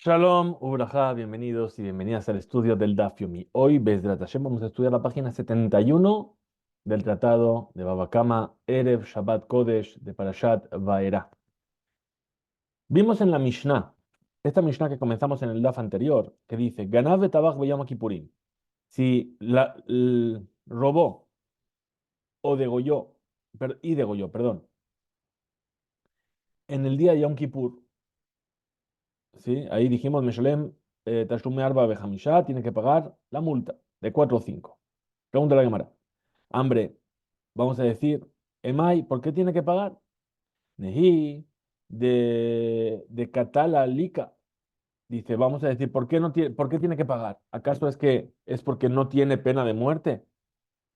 Shalom, Ubrajá, bienvenidos y bienvenidas al estudio del Daf Yomi. Hoy, Bezrat Hashem, vamos a estudiar la página 71 del tratado de Baba Kama, Erev Shabbat Kodesh de Parashat Vaera. Vimos en la Mishnah, esta Mishnah que comenzamos en el Daf anterior, que dice, Ganav betabach beyom kippurim. Si robó o degolló, perdón, en el día de Yom Kippur, ¿sí? Ahí dijimos, Meshalem, Tashlume Arba Bejamishá, tiene que pagar la multa de 4 o 5. Pregunta la Gemara. Hambre, vamos a decir, Emay, ¿por qué tiene que pagar? Nehi, de Catala Lika. Dice, vamos a decir, ¿por qué tiene que pagar? ¿Acaso es porque no tiene pena de muerte?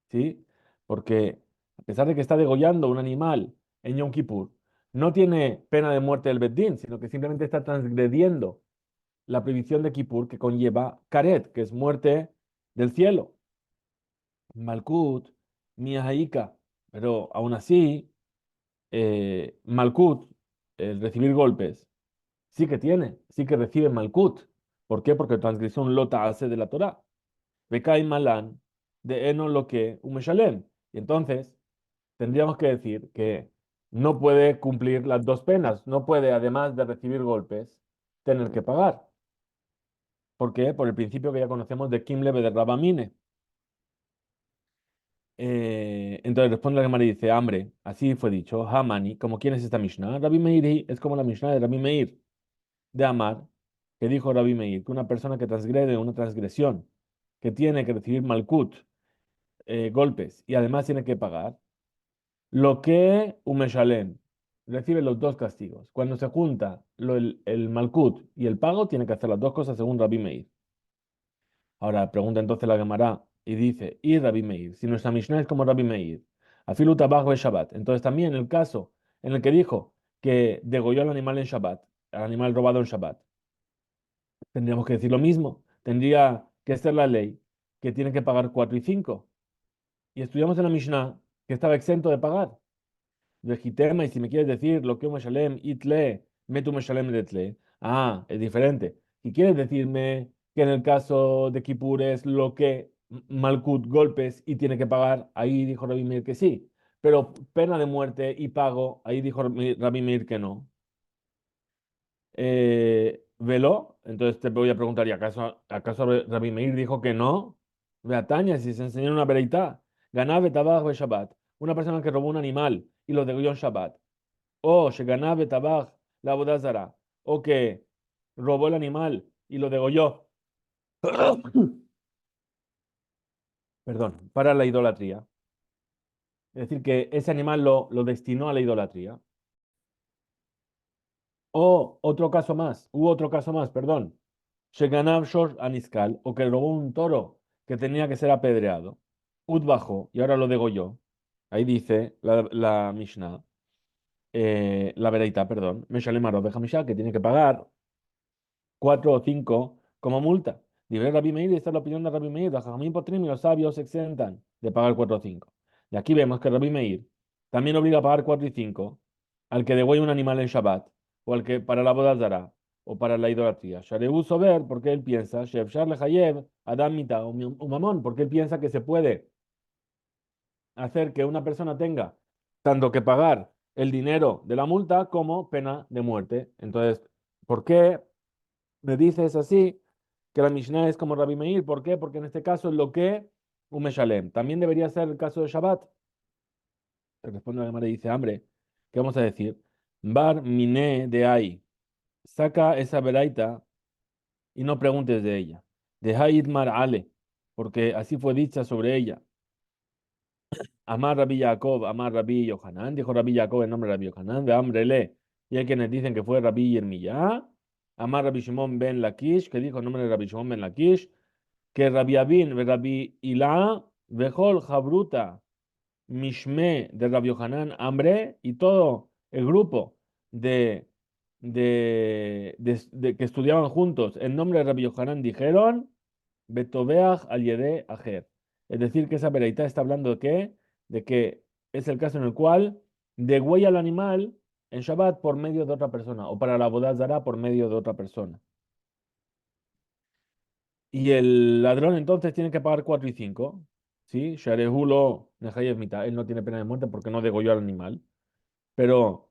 ¿Sí? Porque a pesar de que está degollando un animal en Yom Kippur, no tiene pena de muerte del Beddin, sino que simplemente está transgrediendo la prohibición de Kippur que conlleva Karet, que es muerte del cielo. Malkut, Miahaika. Pero aún así, Malkut, el recibir golpes, sí que recibe Malkut. ¿Por qué? Porque transgresión un lota hace de la Torah. Bekai Malan, de Eno lo que Umeshalem. Y entonces, tendríamos que decir que no puede cumplir las dos penas, no puede, además de recibir golpes, tener que pagar. ¿Por qué? Por el principio que ya conocemos de Kimleve de Rabamine. Entonces responde la Gemara y dice, hambre, así fue dicho, Hamani, como quién es esta Mishnah, Rabbi Meir es como la Mishnah de Rabbi Meir, de Amar, que dijo Rabbi Meir, que una persona que transgrede una transgresión, que tiene que recibir malkut, golpes, y además tiene que pagar, lo que Umeshalem, recibe los dos castigos. Cuando se junta el malkut y el pago, tiene que hacer las dos cosas según Rabbi Meir. Ahora pregunta entonces la Gemara y dice, y Rabbi Meir, si nuestra Mishnah es como Rabbi Meir, afilu tabajo es Shabbat. Entonces también el caso en el que dijo que degolló al animal en Shabbat, al animal robado en Shabbat, tendríamos que decir lo mismo. Tendría que ser la ley que tiene que pagar 4 y 5. Y estudiamos en la Mishnah que estaba exento de pagar. Vejitema, y si me quieres decir lo que un meshalem itle, metu meshalem detle. Ah, es diferente. Si quieres decirme que en el caso de Kippur es lo que Malkut golpes y tiene que pagar, ahí dijo Rabbi Meir que sí. Pero pena de muerte y pago, ahí dijo Rabbi Meir que no. ¿Veló? Entonces te voy a preguntar, ¿y acaso Rabbi Meir dijo que no? Beataña, si se enseñó una vereitá. Ganabe tabajo de Shabbat. Una persona que robó un animal y lo degolló en Shabbat. O Sheganabe tabaj la bodazara. O que robó el animal y lo degolló. Perdón, para la idolatría. Es decir, que ese animal lo destinó a la idolatría. O otro caso más, perdón. Sheganav Shor Aniskal, o que robó un toro que tenía que ser apedreado. Ud bajó y ahora lo degolló. Ahí dice la Mishnah, la Bereita, perdón, Meshalem Arod Hamisha, que tiene que pagar 4 o 5 como multa. Dice Rabbi Meir, y esta es la opinión de Rabbi Meir, los Jajamim Potrim y los sabios se exentan de pagar 4 o 5. Y aquí vemos que Rabbi Meir también obliga a pagar 4 y 5 al que degolla un animal en Shabbat, o al que para la boda Zara, o para la idolatría. Sharebu Sober, porque él piensa, Shefshar Lehayev, Adam Mita, Umamón, porque él piensa que se puede hacer que una persona tenga tanto que pagar el dinero de la multa como pena de muerte. Entonces, ¿por qué me dices así que la Mishnah es como Rabbi Meir? ¿Por qué? Porque en este caso es lo que un Meshalem. También debería ser el caso de Shabbat. Te responde la Gemara y dice, hambre, ¿qué vamos a decir? Bar miné de ahí. Saca esa veraita y no preguntes de ella. De Haid Mar Ale, porque así fue dicha sobre ella. Amar Rabbi Jacob, Amar Rabbi Yohanan, dijo Rabbi Jacob en nombre de Rabbi Yohanan, de hambre le. Y hay quienes dicen que fue Rabbi Yermiyah. Amar Rabbi Shimon ben Lakish, que dijo en nombre de Rabbi Shimon ben Lakish, que Rabbi Abin, Rabbi Ilá, Vejol Jabruta, Mishme de Rabbi Yohanan, hambre, y todo el grupo de, que estudiaban juntos en nombre de Rabbi Yohanan dijeron, Betobeach al Yede Ajer. Es decir, que esa vereita está hablando de qué? De que es el caso en el cual degüella al animal en Shabbat por medio de otra persona, o para la boda Zara por medio de otra persona. Y el ladrón entonces tiene que pagar 4 y 5. ¿Sí? Sharehulo Nehayev mitad. Él no tiene pena de muerte porque no degolló al animal. Pero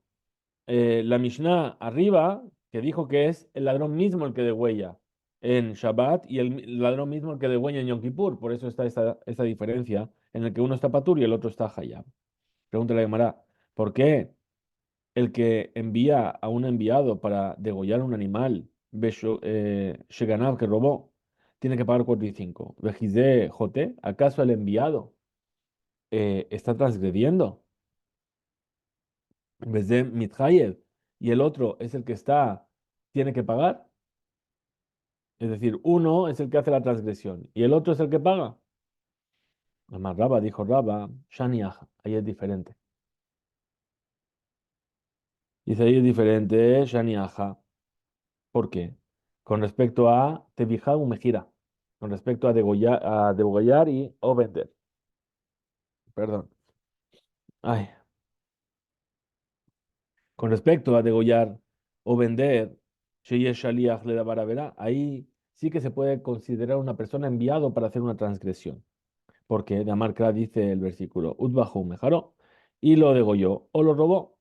la Mishnah arriba, que dijo que es el ladrón mismo el que degüella en Shabbat y el ladrón mismo el que degüella en Yom Kippur. Por eso está esa diferencia en el que uno está patur y el otro está hayab. Pregúntale a Gemara, ¿por qué el que envía a un enviado para degollar un animal, Sheganav, que robó, tiene que pagar 4 y 5? Vejizé Joté, ¿acaso el enviado está transgrediendo? En vez de Mithayev, y el otro es el que tiene que pagar. Es decir, uno es el que hace la transgresión y el otro es el que paga. Además, Raba dijo Raba, Shaniach, ahí es diferente. Dice ahí es diferente, Shaniaja. ¿Por qué? Con respecto a Tebijá o Mejira. Con respecto a degollar y o vender. Perdón. Ay. Con respecto a degollar o vender, Sheyesh Shaliach le da verá, ahí sí que se puede considerar una persona enviado para hacer una transgresión. Porque de Amarkra dice el versículo, Utbahu Mejaro, y lo degolló o lo robó.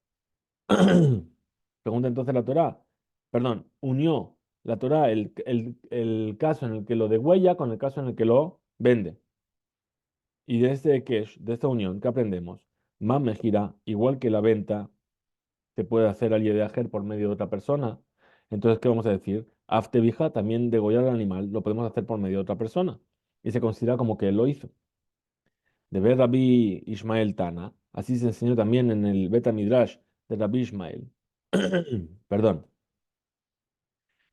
Pregunta entonces la Torá, perdón, unió la Torá el caso en el que lo degüella con el caso en el que lo vende. Y de este Kesh, de esta unión, ¿qué aprendemos? Más gira, igual que la venta se puede hacer al Yedeajer por medio de otra persona. Entonces, ¿qué vamos a decir? Aftevija, también degollar al animal, lo podemos hacer por medio de otra persona. Y se considera como que él lo hizo. De ver Rabbi Ishmael Tana, así se enseñó también en el Beta Midrash de Rabbi Ishmael. Perdón,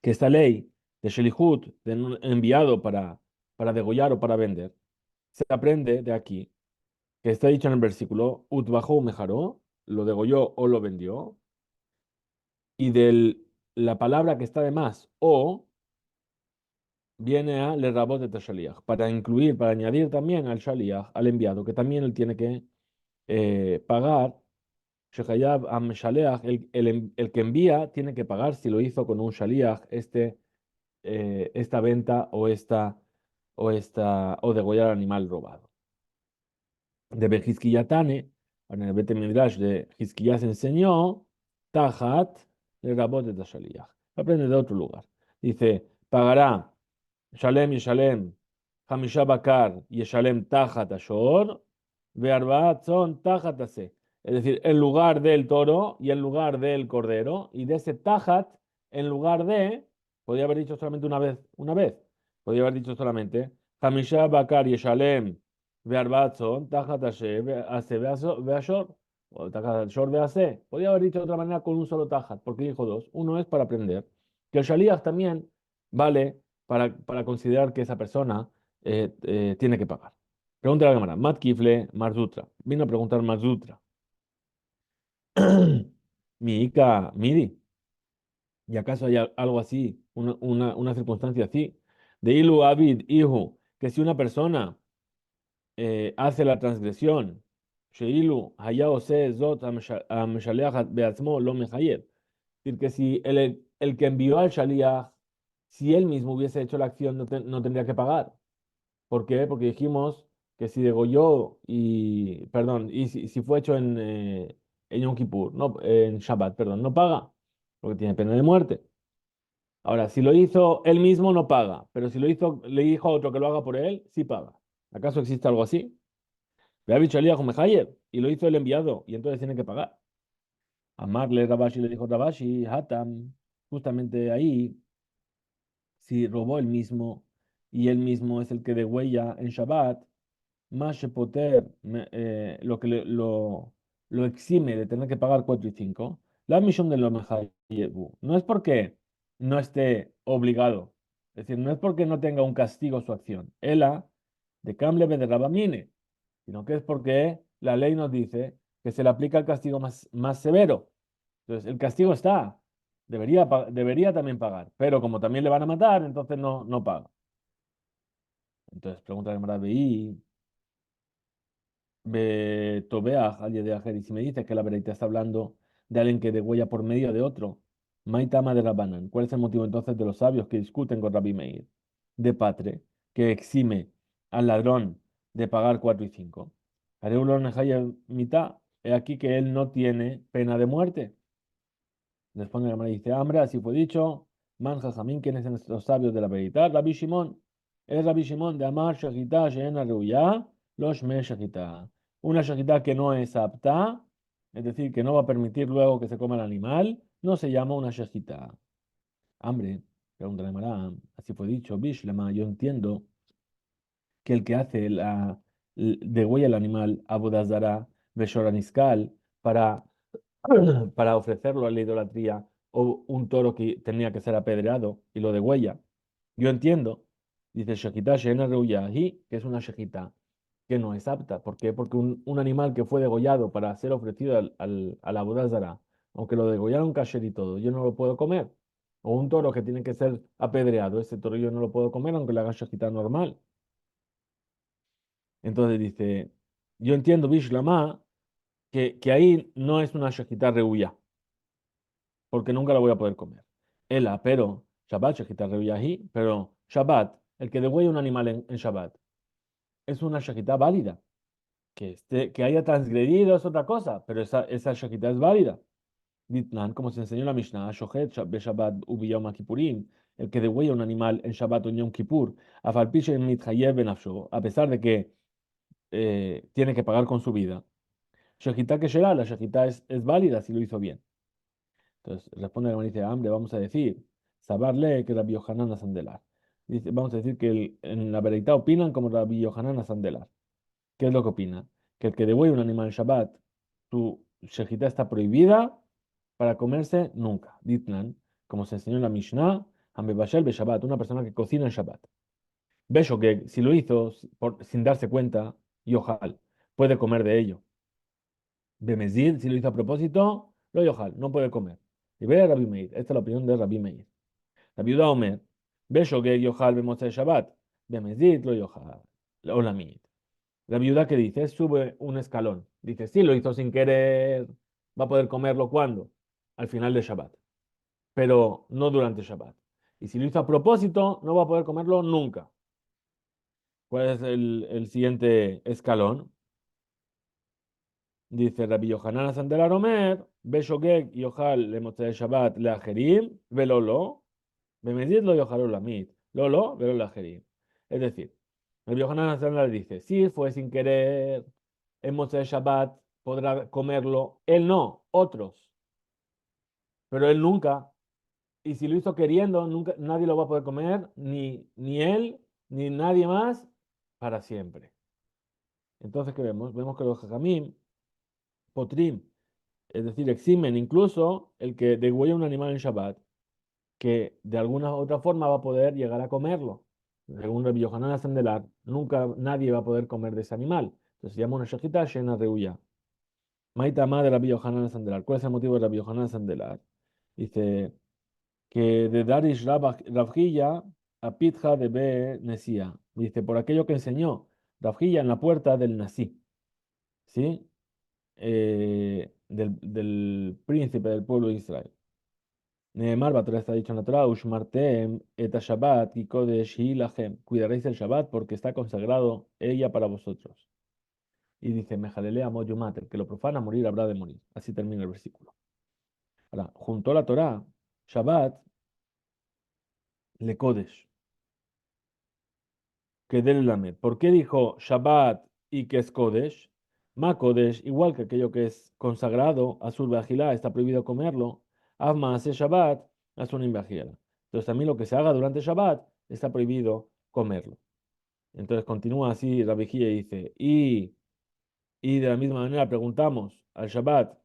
que esta ley de Shelihut, de un enviado para degollar o para vender, se aprende de aquí, que está dicho en el versículo, Ut bajó mejaró, lo degolló o lo vendió, y de la palabra que está de más, o, viene a le rabot de shaliach, para incluir, para añadir también al shaliach, al enviado, que también él tiene que pagar. Shehayab am shaleach, el que envía tiene que pagar si lo hizo con un shaliach, esta venta o degollar al animal robado. De Bejizquiyatane, en el Bete Midrash de Hizquiyá se enseñó, Tajat, el rabot de Shaliach. Aprende de otro lugar. Dice, pagará Shalem y Shalem, Hamisha Bakar y Shalem Tajat Ashor, Bearbaat son Tajat Ase. Es decir, en lugar del toro y en lugar del cordero, y de ese Tajat, en lugar de, podría haber dicho solamente una vez, podría haber dicho solamente, Hamisha Bakar y Shalem. Bearbatzon, Tajat Ase Beashor, o Tajat Ashor Bease. Podría haber dicho de otra manera con un solo Tajat, porque dijo dos. Uno es para aprender que el Shaliach también vale para considerar que esa persona tiene que pagar. Pregunta a la cámara. Matt Kifle, Marzutra. Vino a preguntar Marzutra. Mi Ica Midi. ¿Y acaso hay algo así, una circunstancia así? De Ilu Abid, hijo, que si una persona hace la transgresión, Sheilu haya ose zot amshaleach beatzmo lo mechayev. Es decir, que si el que envió al shaliach, si él mismo hubiese hecho la acción, no tendría que pagar. ¿Por qué? Porque dijimos que si degolló perdón, y si fue hecho en Yom Kippur, no, en Shabbat, perdón, no paga, porque tiene pena de muerte. Ahora, si lo hizo él mismo, no paga, pero si lo hizo, le dijo a otro que lo haga por él, sí paga. ¿Acaso existe algo así? Ve a Bichalías y lo hizo el enviado, y entonces tiene que pagar. Amarle Rabashi le dijo Rabashi, Hatam, justamente ahí, si robó él mismo, y él mismo es el que degüella en Shabbat, más Shepoter, lo que lo exime de tener que pagar 4 y 5, la misión de lo mejayebu. No es porque no esté obligado, es decir, no es porque no tenga un castigo su acción, ela de Kamlebe de Rabamine, sino que es porque la ley nos dice que se le aplica el castigo más severo. Entonces, el castigo está, debería también pagar, pero como también le van a matar, entonces no paga. Entonces, pregunta de Maraví. Tobeaj al Yedeajer, y si me dices que la verdad está hablando de alguien que degüella por medio de otro, Maitama de Rabbanan, ¿cuál es el motivo entonces de los sabios que discuten con Rabbi Meir? de patre que exime al ladrón de pagar 4 y 5. Hareulo Nehayev mitad, he aquí que él no tiene pena de muerte. Responde la madre y dice, hambre, así fue dicho. Man Jajamín, ¿quiénes son los sabios de la verdad? Rabbi Shimon. Es Rabbi Shimon de Amar Shechitá Sheena Reuyá, los Me Shechitá. Una Shechitá que no es apta, es decir, que no va a permitir luego que se coma el animal, no se llama una Shechitá. Hambre, pregunta la Mará, así fue dicho. Bishlema, yo entiendo que el que hace degüella el animal, Abodazara, Beshoraniskal, para para ofrecerlo a la idolatría o un toro que tenía que ser apedreado y lo degüella. Yo entiendo, dice Shejitá Sheena Reuyahi, que es una shejitá que no es apta. ¿Por qué? Porque un animal que fue degollado para ser ofrecido a la bodázara, aunque lo degollaron kasher y todo, yo no lo puedo comer. O un toro que tiene que ser apedreado, ese toro yo no lo puedo comer aunque le haga shejitá normal. Entonces dice, yo entiendo, Bishlama, que ahí no es una shejitá reuya porque nunca la voy a poder comer. Ela, pero Shabbat, shejita reviyahi, pero Shabbat, el que degüella un animal en Shabbat, es una shejita válida. Que haya transgredido es otra cosa, pero esa shejita es válida. Ditnan, como se enseñó en la Mishnah, Shohet be Shabbat ubi Yom Kippurim, el que degüella un animal en Shabbat o en Yom Kippur, afalpiche mitchayev benafsho, a pesar de que tiene que pagar con su vida. Shejita que será, la shejita es válida si lo hizo bien. Entonces responde la dice, hambre, vamos a decir, sabarle que Rabbi Yohanan Sandelar. Dice, vamos a decir que en la verdad opinan como Rabbi Yohanan Sandelar. ¿Qué es lo que opina? Que el que devuelve un animal en Shabbat, su shejitá está prohibida para comerse nunca. Ditnan, como se enseñó en la Mishnah, Ambebashel be Shabbat, una persona que cocina en Shabbat. Beso que si lo hizo sin darse cuenta, Yohal, puede comer de ello. Bemezid, si lo hizo a propósito, lo Yohal, no puede comer. Y ve a Rabbi Meir, esta es la opinión de Rabbi Meir. La viuda Omer, Beshogeg Yohal Bemotze Shabbat, Bemezid lo Yohal, Olamit. La viuda que dice, sube un escalón. Dice, si lo hizo sin querer, va a poder comerlo cuando? Al final de Shabbat, pero no durante Shabbat. Y si lo hizo a propósito, no va a poder comerlo nunca. ¿Cuál es el siguiente escalón? Dice Rabbi Yohanan Sandela Omer, Beshogeg Yohal Lemotze Shabbat Leajerim, Velolo. Bemedid lo yojaron la mit. Lolo, velo la jerim. Es decir, el Yohanan Nacional dice, si fue sin querer, en Motzei Shabbat podrá comerlo. Él no, otros. Pero él nunca. Y si lo hizo queriendo, nunca, nadie lo va a poder comer, ni él, ni nadie más, para siempre. Entonces, ¿qué vemos? Vemos que los jajamim, potrim, es decir, eximen incluso el que degüella un animal en Shabbat que de alguna otra forma va a poder llegar a comerlo. Según Rabbi Yohanan Sandelar, nunca nadie va a poder comer de ese animal. Entonces se llama una shejita shena reuya. Maita de Rabbi Yohanan Sandelar. ¿Cuál es el motivo de Rabbi Yohanan Sandelar? Dice que de Darish Rabjilla a Pitja de Be Nesía. Dice, por aquello que enseñó Rabjilla en la puerta del Nasí. ¿Sí? Del príncipe del pueblo de Israel. Neemar, Batorá está dicho en la Torah, Ushmartem et Shabbat y Kodesh hi lachem. Cuidaréis el Shabbat porque está consagrado ella para vosotros. Y dice, Mejalele amo yumat, el que lo profana morir habrá de morir. Así termina el versículo. Ahora, junto a la Torah, Shabbat le Kodesh, que del Lamed. ¿Por qué dijo Shabbat y que es Kodesh? Ma Kodesh, igual que aquello que es consagrado, Asur Bajilá, está prohibido comerlo. Avma hace Shabbat, Asur Bajilá. Entonces también lo que se haga durante Shabbat está prohibido comerlo. Entonces continúa así Rabbi Jía y dice, y de la misma manera preguntamos al Shabbat,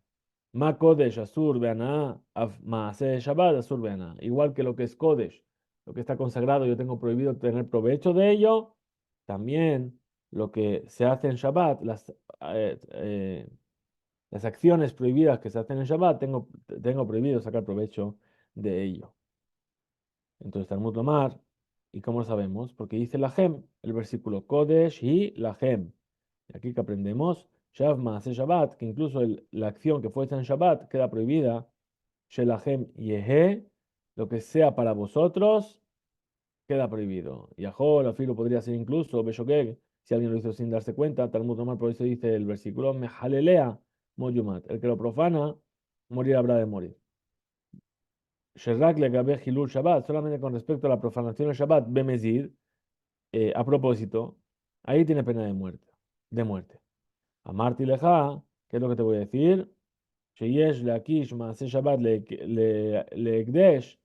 Ma Kodesh Asur Beaná, Maase Shabbat Asur Beaná. Igual que lo que es Kodesh, lo que está consagrado, yo tengo prohibido tener provecho de ello, también lo que se hace en Shabbat, eh, eh, las acciones prohibidas que se hacen en Shabbat, tengo prohibido sacar provecho de ello. Entonces, Talmud Lomar, ¿y cómo lo sabemos? Porque dice la Gem, el versículo Kodesh y la Gem. Y aquí que aprendemos, Shav Maase Shabbat, que incluso la acción que fue hecha en Shabbat queda prohibida. Shelahem Yehe, lo que sea para vosotros, queda prohibido. Y la filo podría ser incluso Beshogeg, si alguien lo hizo sin darse cuenta. Talmud normal, por eso dice el versículo, Mejalelea moyumat. El que lo profana, morir habrá de morir. Sherrak le gabe Hilul Shabbat, solamente con respecto a la profanación del Shabbat, Bemezid, a propósito, ahí tiene pena de muerte. De muerte. Amarti leja, ¿qué es lo que te voy a decir? Sheyesh leakish maase Shabbat leekdesh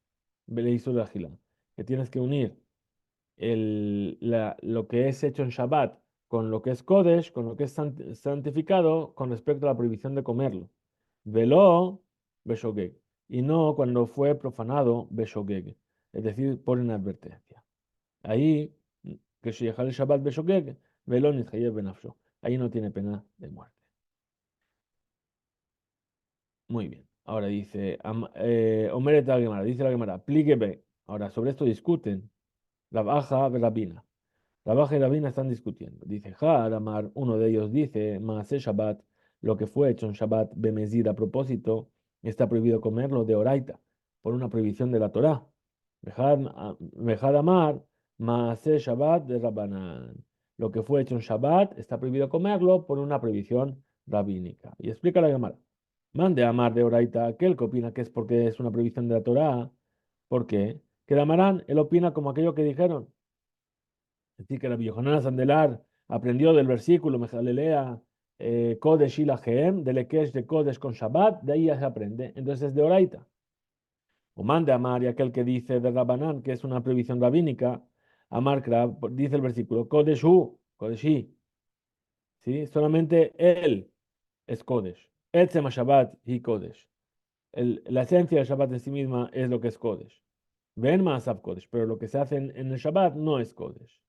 beleisur agila. Que tienes que unir lo que es hecho en Shabbat con lo que es Kodesh, con lo que es santificado, con respecto a la prohibición de comerlo. Velo Beshogeg. Y no cuando fue profanado Beshogeg, es decir, por inadvertencia. Ahí, que si deja el Shabbat Beshogeg, Velo Nithayev Benafsho. Ahí no tiene pena de muerte. Muy bien. Ahora dice, Omeret la Gemara, dice la Gemara, plíguebe. Ahora, sobre esto discuten la baja Rabina. La baja y Rabina están discutiendo. Dice, Amar, uno de ellos dice, Maase Shabbat, lo que fue hecho en Shabbat, Bemezid a propósito, está prohibido comerlo de Oraita, por una prohibición de la Torá. Vejad Amar, Maase Shabbat de Rabbanan. Lo que fue hecho en Shabbat, está prohibido comerlo por una prohibición rabínica. Y explica la Gemara. Mande Amar de Oraita, aquel que opina que es porque es una prohibición de la Torá. ¿Por qué? Que Damarán, él opina como aquello que dijeron. Es decir, que Rabbi Yohanan Sandelar aprendió del versículo Mejalelea Kodesh y Lahem, del Ekesh de Kodesh con Shabbat, de ahí ya se aprende. Entonces es de Oraita. O mande Amar y aquel que dice de Rabbanán, que es una prohibición rabínica, Amar dice el versículo Kodeshu, Kodeshi, ¿sí? Solamente él es Kodesh. Etzema Shabbat y Kodesh. La esencia del Shabbat en sí misma es lo que es Kodesh. Ven más Kodesh, pero lo que se hace en el Shabbat no es Kodesh.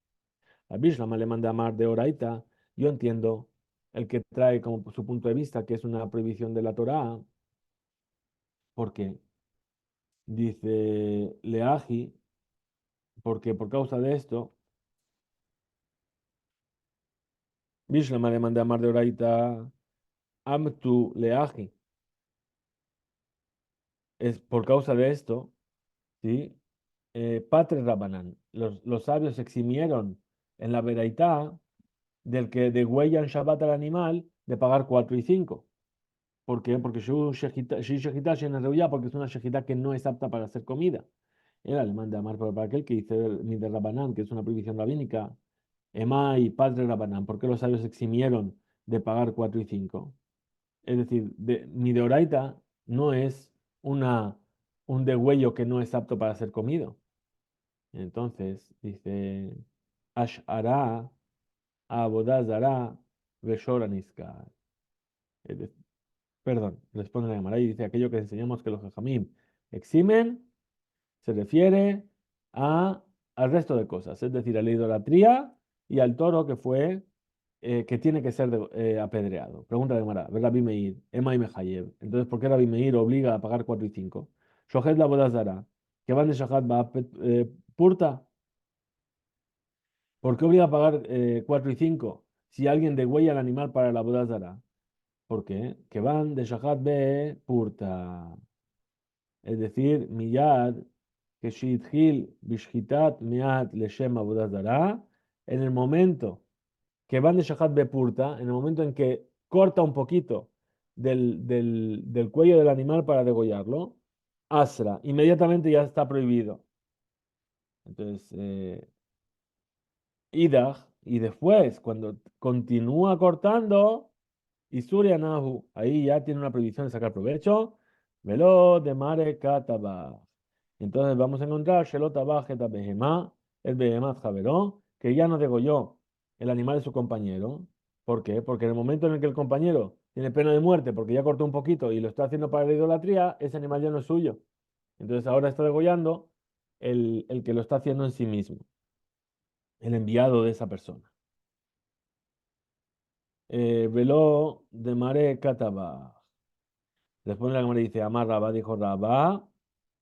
A Bishlama le manda amar de Oraita. Yo entiendo el que trae como su punto de vista que es una prohibición de la Torá, porque dice Leaji, porque por causa de esto, Bishlama le manda amar de Oraita, Amtu Leaji. Es por causa de esto, ¿sí? Patre Rabanan, los sabios eximieron en la Veraitá del que degüellan Shabbat al animal de pagar 4 y 5. ¿Por qué? Porque porque es una shejita que no es apta para hacer comida. El alemán de Amar, pero para aquel que dice mi de Rabanán, que es una prohibición rabínica, Emai, padre Rabanán, ¿por qué los sabios eximieron de pagar 4 y 5? Es decir, mi de Oraita no es un degüello que no es apto para ser comido. Entonces, dice, Ash'ara, Abodazara, Veshoraniskar. Perdón, responde la Gemara y dice aquello que enseñamos que los jajamim eximen se refiere al resto de cosas, es decir, a la idolatría y al toro que fue, que tiene que ser apedreado. Pregunta de Gemara, Rabbi Meir, Ema y Mejayev. Entonces, ¿por qué Rabbi Meir obliga a pagar 4 y 5? Shohet la bodazara, que van de Shahat va purta. ¿Por qué obliga a pagar 4 y 5 si alguien degüella al animal para la bodazara? ¿Por qué? Que van de Shahat be purta. Es decir, miyad, que shidhil bishhitat meat leshem abodazara, en el momento que van de Shahat Bepurta, en el momento en que corta un poquito del cuello del animal para degollarlo, asra, inmediatamente ya está prohibido. Entonces, idach, y después, cuando continúa cortando, y Nahu, ahí ya tiene una prohibición de sacar provecho. Velo de mare kataba. Entonces vamos a encontrar Shelota bajeta behemá, el behemat javeró, que ya no degolló el animal de su compañero. ¿Por qué? Porque en el momento en el que el compañero tiene pena de muerte porque ya cortó un poquito y lo está haciendo para la idolatría, ese animal ya no es suyo. Entonces ahora está degollando el que lo está haciendo en sí mismo, el enviado de esa persona. Velo de mare kataba. Después la Gemara dice, Amar Rabá, dijo Rabá,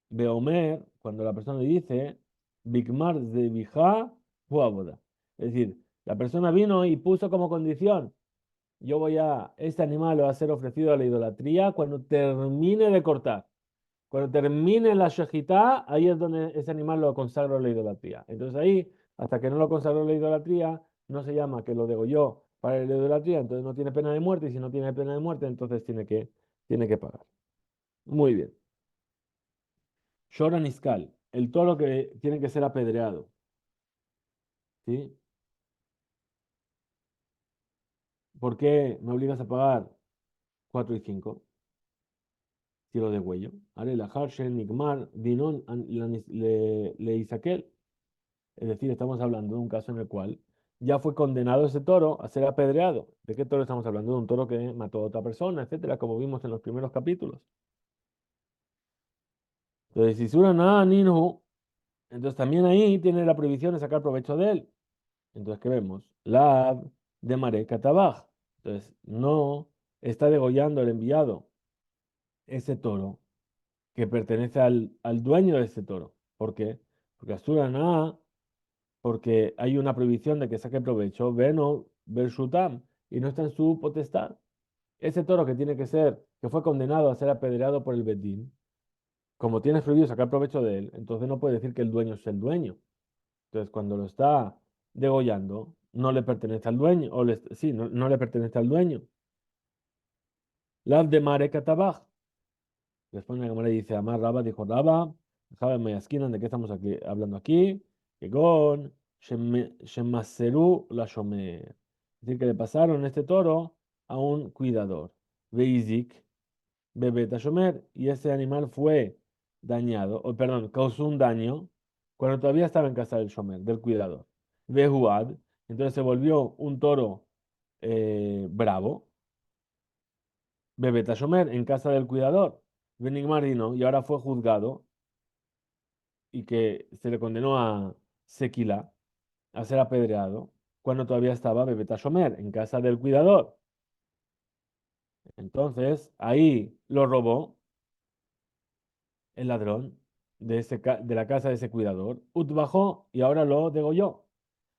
Beomer, cuando la persona le dice, Bigmar de Bijá, boda. Es decir, la persona vino y puso como condición, este animal lo va a ser ofrecido a la idolatría cuando termine de cortar. Cuando termine la shejitá, ahí es donde ese animal lo consagró a la idolatría. Entonces ahí, hasta que no lo consagró a la idolatría, no se llama que lo degolló para la idolatría, entonces no tiene pena de muerte, y si no tiene pena de muerte, entonces tiene que pagar. Muy bien. Shoran Iskal, el toro que tiene que ser apedreado. ¿Sí? ¿Por qué me obligas a pagar 4 y 5? Tiro de huello. Are la Harshen, Nigmar, Dinon, le Isaquel. Es decir, estamos hablando de un caso en el cual ya fue condenado ese toro a ser apedreado. ¿De qué toro estamos hablando? De un toro que mató a otra persona, etcétera, como vimos en los primeros capítulos. Entonces, si Sura nada Ninhu, entonces también ahí tiene la prohibición de sacar provecho de él. Entonces, ¿qué vemos? Lab de Mare Katabaj. Entonces, no está degollando el enviado ese toro que pertenece al dueño de ese toro. ¿Por qué? Porque Asura nada, porque hay una prohibición de que saque provecho, Beno, Bershutam, y no está en su potestad. Ese toro que fue condenado a ser apedreado por el Bedín, como tienes prohibido sacar provecho de él, entonces no puede decir que el dueño es el dueño. Entonces, cuando lo está degollando, no le pertenece al dueño, sí, no le pertenece al dueño. Lav de Mare Katabaj. Después la Gemara dice, Amar Raba, dijo Raba, Jaba Mayaskinan, ¿de qué estamos aquí, hablando aquí? Que con Shemaseru la Shomer. Es decir, que le pasaron este toro a un cuidador. Veizik, Bebeta Shomer, y ese animal fue dañado, o perdón, causó un daño cuando todavía estaba en casa del Shomer, del cuidador. Behuad, entonces se volvió un toro bravo. Bebeta Shomer, en casa del cuidador. Benigmarino, y ahora fue juzgado y que se le condenó a Sequila, a ser apedreado, cuando todavía estaba Bebeta Shomer, en casa del cuidador. Entonces, ahí lo robó el ladrón de la casa de ese cuidador, bajó y ahora lo degolló.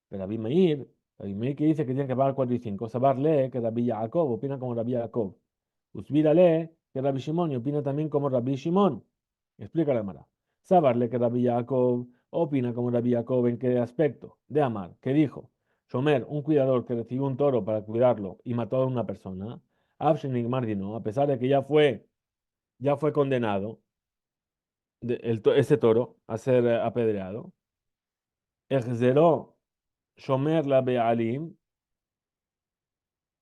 Pero Abimeir que dice que tiene que pagar 4 y 5. Sabarle que Rabbi Yaakov opina como Rabbi Yaakov. Usbírale que Rabbi Shimon y opina también como Rabbi Shimon. Explica la Mara. Sabarle que Rabbi Yaakov opina como Rabbi Yaakov en qué aspecto. De Amar, que dijo, Shomer, un cuidador que recibió un toro para cuidarlo y mató a una persona, Abshenik Mardino, a pesar de que ya fue condenado ese toro a ser apedreado, Exzeró Shomer la Bealim,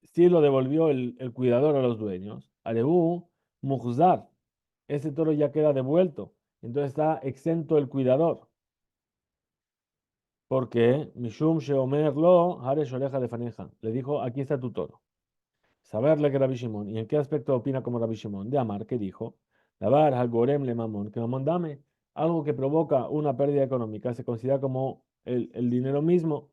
sí lo devolvió el cuidador a los dueños. Arebu, Muhzar, ese toro ya queda devuelto. Entonces está exento el cuidador. Porque Mishum Sheomer lo, Haresh oreja de faneja. Le dijo, aquí está tu toro. Saberle que Rabbi Shimon. ¿Y en qué aspecto opina como Rabbi Shimon? De Amar, que dijo, Dabar Hagorem le mamón, que mamón dame. Algo que provoca una pérdida económica se considera como el dinero mismo,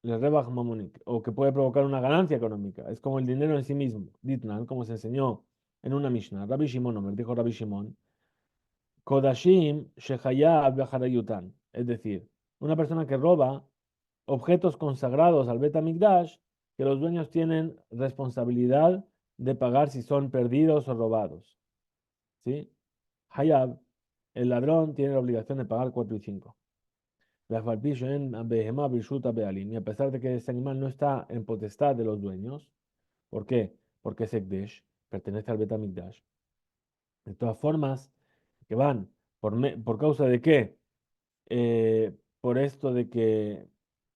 le rebaj mamonik, o que puede provocar una ganancia económica. Es como el dinero en sí mismo. Ditnan, como se enseñó en una Mishnah. Rabbi Shimon, me dijo Rabbi Shimon, Kodashim Shehayab Beharayutan. Es decir, una persona que roba objetos consagrados al Bet HaMikdash, que los dueños tienen responsabilidad de pagar si son perdidos o robados. ¿Sí? Hayab, el ladrón, tiene la obligación de pagar 4 y 5. Y a pesar de que ese animal no está en potestad de los dueños, ¿por qué? Porque es Ekdesh, pertenece al Betamikdash. De todas formas, que van, ¿por causa de qué? Por esto de que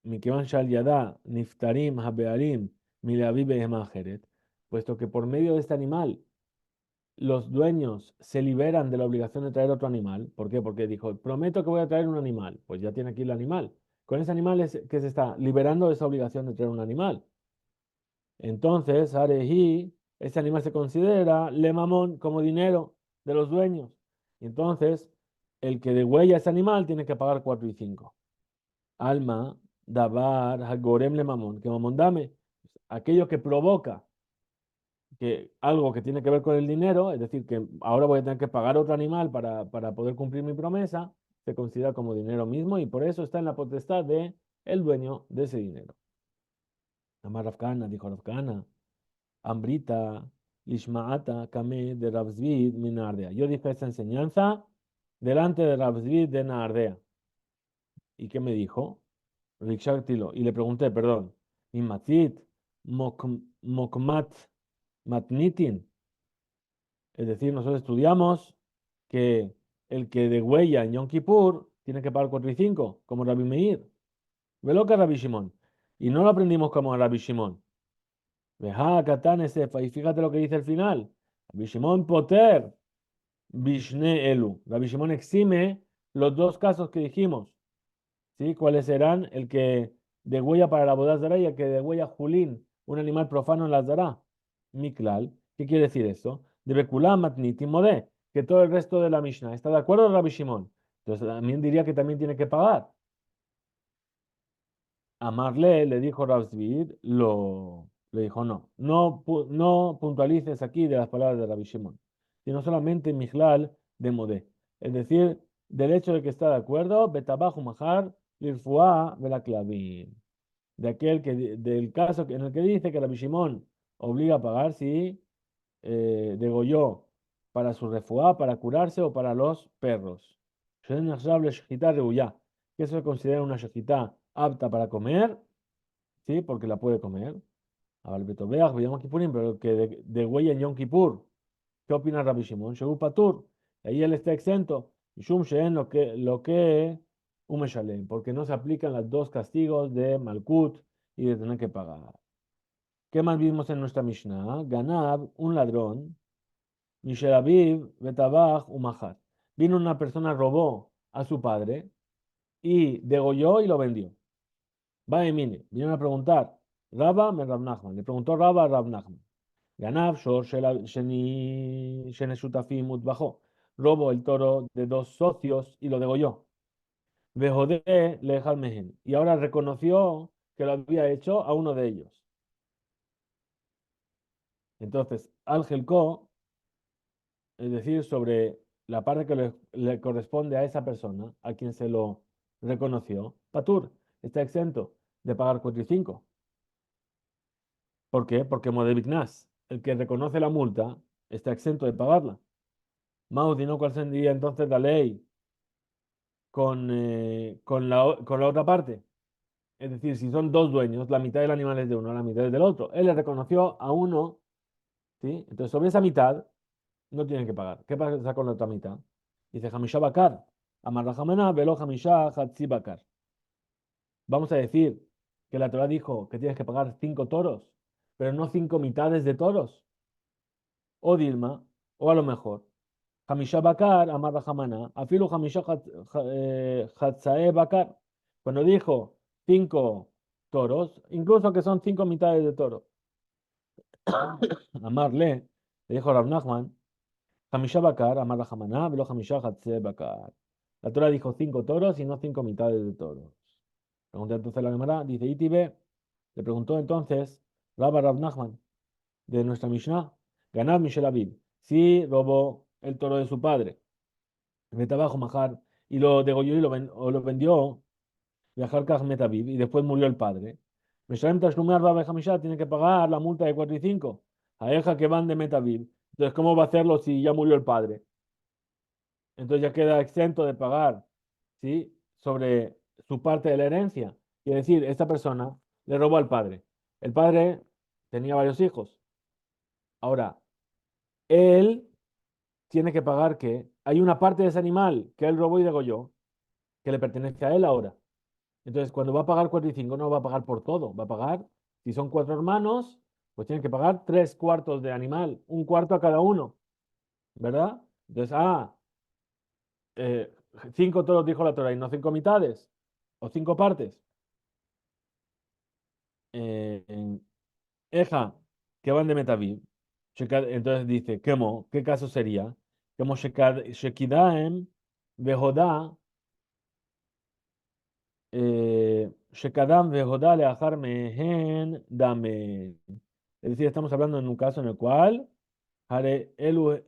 Mikevan Shal Yada, Niftarim, Habearim, Mileavi Behemajeret, puesto que por medio de este animal los dueños se liberan de la obligación de traer otro animal. ¿Por qué? Porque dijo, prometo que voy a traer un animal. Pues ya tiene aquí el animal. Con ese animal es que se está liberando de esa obligación de traer un animal. Entonces, Arehi, ese animal se considera le mamón como dinero de los dueños. Y entonces, el que degüella ese animal tiene que pagar 4 y 5. Alma, Dabar, Hagorem le mamón, que mamón dame. Aquello que provoca que algo que tiene que ver con el dinero, es decir, que ahora voy a tener que pagar otro animal para poder cumplir mi promesa, se considera como dinero mismo y por eso está en la potestad de el dueño de ese dinero. Amar Rafkana, dijo Rafkana, Ambrita, Ishmaata Kame de Rabzvid Minardea. Yo dije esta enseñanza delante de Rabzvid de Nardea. ¿Y qué me dijo? Rikshaktilo. Y le pregunté, perdón, Imatit Mokmat Matnitin. Es decir, nosotros estudiamos que el que degüella en Yom Kippur tiene que pagar 4 y 5, como Rabbi Meir. Veloca Rabbi Shimon. Y no lo aprendimos como Rabbi Shimon. Veja, Katane Sefa. Y fíjate lo que dice el final. Rabbi Shimon Poter. Bishne Elu. Rabbi Shimon exime los dos casos que dijimos. ¿Sí? ¿Cuáles serán? El que degüella para la boda zara y el que degüella Julín, un animal profano en la zara. Miklal. ¿Qué quiere decir eso? De Bekulam Matniti Modé, que todo el resto de la Mishnah está de acuerdo, Rabbi Shimon. Entonces también diría que también tiene que pagar. A Marle le dijo Rabzvid, le dijo no puntualices aquí de las palabras de Rabbi Shimon, sino solamente Miklal de Modé. Es decir, del hecho de que está de acuerdo, Betabaju Mahar, Lirfuá, Velaklavim. Del caso en el que dice que Rabbi Shimon obliga a pagar si degolló para su refuá, para curarse o para los perros. Que eso se considera una shejitá apta para comer, ¿sí? Porque la puede comer. A Balbetobeach, Yom Kippurim, pero que degüella en Yom Kippur. ¿Qué opina Rabbi Shimon? Shegu Patur. Ahí él está exento. Shum Sheen lo que Umeshalem, porque no se aplican los dos castigos de Malkut y de tener que pagar. ¿Qué más vimos en nuestra Mishnah? Ganab, un ladrón, Mishel Aviv, Betabach, Umahar. Vino una persona, robó a su padre y degolló y lo vendió. Va y mire, vinieron a preguntar, Rabba me Rab Nachman. Le preguntó Rabba a Rab Nachman. Ganav Shor Shene Shutafim Utbajó. Robó el toro de dos socios y lo degolló. Vejodé Lejal Mehen. Y ahora reconoció que lo había hecho a uno de ellos. Entonces, Al Gelko, es decir, sobre la parte que le corresponde a esa persona, a quien se lo reconoció, Patur está exento de pagar 4 y 5. ¿Por qué? Porque Modebignas, el que reconoce la multa, está exento de pagarla. Maudi, ¿no? ¿Cuál sería entonces la ley con la otra parte? Es decir, si son dos dueños, la mitad del animal es de uno, la mitad es del otro. Él le reconoció a uno, ¿sí? Entonces, sobre esa mitad, no tienen que pagar. ¿Qué pasa con la otra mitad? Dice Hamisha Bakar, Amarrajamana, Velo Hamisha, Hatzi Bakar. Vamos a decir que la Torah dijo que tienes que pagar 5 toros, pero no 5 mitades de toros. O Dilma, o a lo mejor, Hamisha Bakar, Amarrajamana, Afilu Hamisha Hatzae Bakar. Cuando dijo 5 toros, incluso que son 5 mitades de toro. Amarle, le dijo Rav Nachman, Hamisha Bakar, Amar Hamaná, Velo Hamisha Hatze Bakar. La Torah dijo 5 toros y no 5 mitades de toros. Pregunta entonces la Gemara, dice Itibe, le preguntó entonces Rabba Rav Nachman de nuestra Mishnah, Ganad Mishel Aviv, si robó el toro de su padre, de abajo Majar, y lo degolló y lo vendió, viajar Kaj Metaviv, y después murió el padre. Meshalem Tashlumei Arba Hamisha tiene que pagar la multa de 4 y 5 a Eja que van de Metaviv. Entonces, ¿cómo va a hacerlo si ya murió el padre? Entonces ya queda exento de pagar, ¿sí? Sobre su parte de la herencia. Quiere decir, esta persona le robó al padre. El padre tenía varios hijos. Ahora, él tiene que pagar que hay una parte de ese animal que él robó y degolló, que le pertenece a él ahora. Entonces, cuando va a pagar 4 y 5, no va a pagar por todo. Va a pagar, si son 4 hermanos, pues tienen que pagar 3 cuartos de animal, un cuarto a cada uno, ¿verdad? Entonces, 5 toros dijo la Torah y no 5 mitades o 5 partes. En Eja, que van de Metaviv. Entonces dice, ¿qué caso sería? Como Shekidaem, Behodá, Shekadam, Behodá, Leajar, Mehen, Dame. Es decir, estamos hablando en un caso en el cual Hareu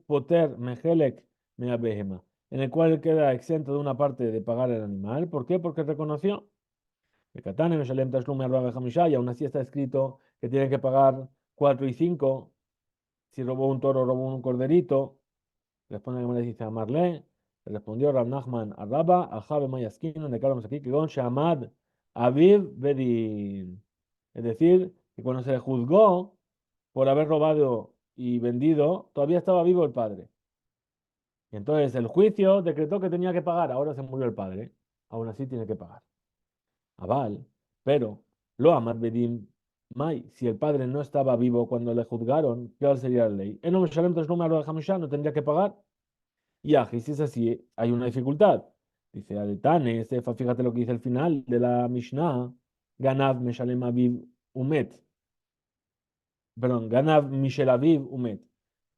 Poter Mejelek Meabehema, en el cual él queda exento de una parte de pagar el animal. ¿Por qué? Porque reconoció. Y aún así está escrito que tiene que pagar 4 y 5. Si robó un toro, robó un corderito. Responde que me dice a Marlene. Le respondió Rab Nachman a Rabba, a Jabe Mayaskino, de Carlos aquí, que con Shamad Aviv Bedin. Es decir, que cuando se le juzgó por haber robado y vendido, todavía estaba vivo el padre. Y entonces el juicio decretó que tenía que pagar. Ahora se murió el padre. Aún así tiene que pagar. Aval. Pero, lo amat Bedin Mai, si el padre no estaba vivo cuando le juzgaron, ¿cuál sería la ley? El hombre Shalem Tashlum Arba de Hamisha no tendría que pagar. Y Aji, si es así, hay una dificultad. Dice Aletane, Sefa, fíjate lo que dice el final de la Mishnah. Ganav Meshalem Aviv Umet. Perdón, Ganav Mishel Aviv Umet.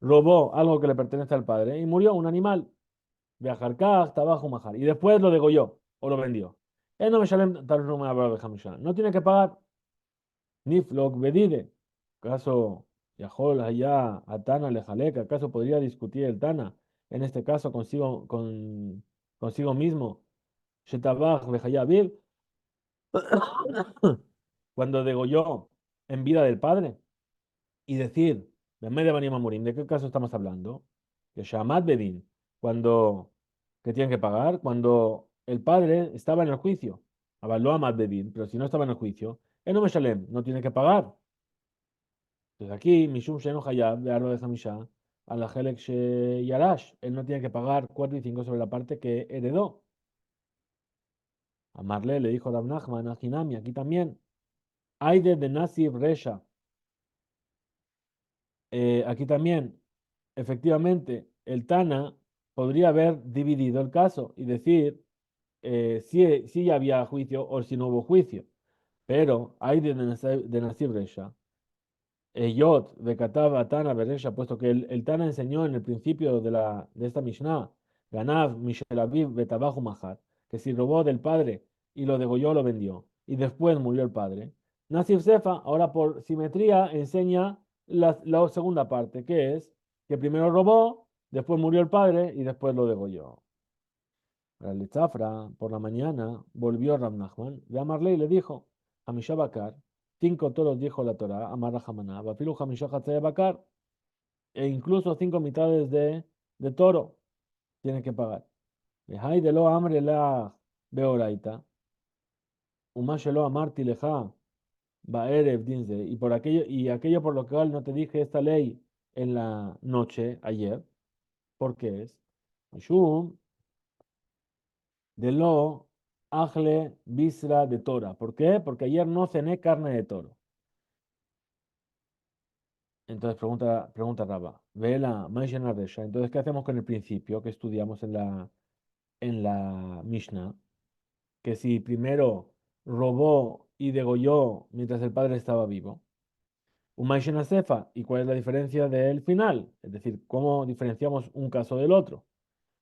Robó algo que le pertenece al padre y murió un animal. Viajar trabajo majar. Y después lo degolló o lo vendió. No me shalem Tashlum Arba de Hamisha. No tiene que pagar. Niflok Bedide. ¿Acaso Yahol allá a Tana le jaleka? ¿Acaso podría discutir el Tana? En este caso consigo mismo. Shetabach Behayaviv. Cuando degolló en vida del padre. Y decir, media Bani Mamurim, ¿de qué caso estamos hablando? Que Shamad Bedin. Cuando, ¿qué tienen que pagar? Cuando el padre estaba en el juicio. Avaló a Mad Bedin, pero si no estaba en el juicio, él no me shalem, no tiene que pagar. Entonces aquí, Mishum Sheno Hayab, de Arba de Hamisha, a la Helek Yarash, él no tiene que pagar 4 y 5 sobre la parte que heredó. A Marle le dijo Rav Nachman a Hinami, aquí también. Aide de Nasib Resha. Aquí también, efectivamente, el Tana podría haber dividido el caso y decir si ya había juicio o si no hubo juicio. Pero Aide de Nasib Resha. Yot, Bekatav, Tana, Beresha, puesto que el Tana enseñó en el principio de esta Mishnah, Ganav, Mishel Aviv, Betabahu Mahat, que si robó del padre y lo degolló, lo vendió, y después murió el padre. Nasif Sefa, ahora por simetría, enseña la segunda parte, que es que primero robó, después murió el padre y después lo degolló. La Litzafra, por la mañana, volvió Rab Nachman, ve a Marley y le dijo, a Misha Bakar, 5 toros dijo la Torah, Amar Hamaná, Bafilu Hamisha Hatzai Bakar, e incluso 5 mitades de toro tiene que pagar. Vejai de lo amre la beoraita, umashelo amarti leja, baerev dinze, y aquello por lo cual no te dije esta ley en la noche, ayer, porque es, Mishum, de lo ajle bisra de tora. ¿Por qué? Porque ayer no cené carne de toro. Entonces pregunta Raba, Vela, Maishena Resha. Entonces, ¿qué hacemos con el principio que estudiamos en la Mishnah? Que si primero robó y degolló mientras el padre estaba vivo. Un Maishena Sefa. ¿Y cuál es la diferencia del final? Es decir, ¿cómo diferenciamos un caso del otro?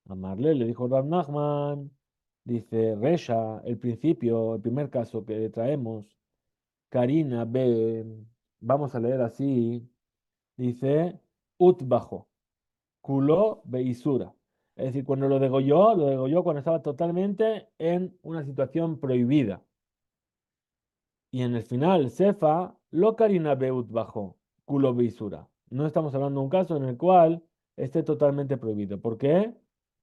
A Marle le dijo Rav Nachman, dice Resha, el principio, el primer caso que traemos, Karina B, vamos a leer así, dice Utbajo, culó Beisura. Es decir, cuando lo degolló cuando estaba totalmente en una situación prohibida. Y en el final, Cefa, lo Karina Beut bajo, culo Beisura. No estamos hablando de un caso en el cual esté totalmente prohibido. ¿Por qué?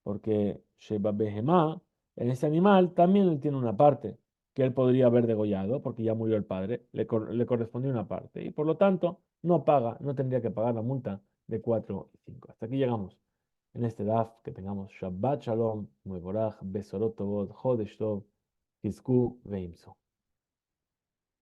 Porque Sheba Behemá, en ese animal, también él tiene una parte que él podría haber degollado, porque ya murió el padre, le correspondió una parte. Y por lo tanto, no paga, no tendría que pagar la multa de 4 y 5. Hasta aquí llegamos en este DAF. Que tengamos Shabbat Shalom, Mevorach, Besorot Tovot, Chodesh Tov, Hizku Veimso.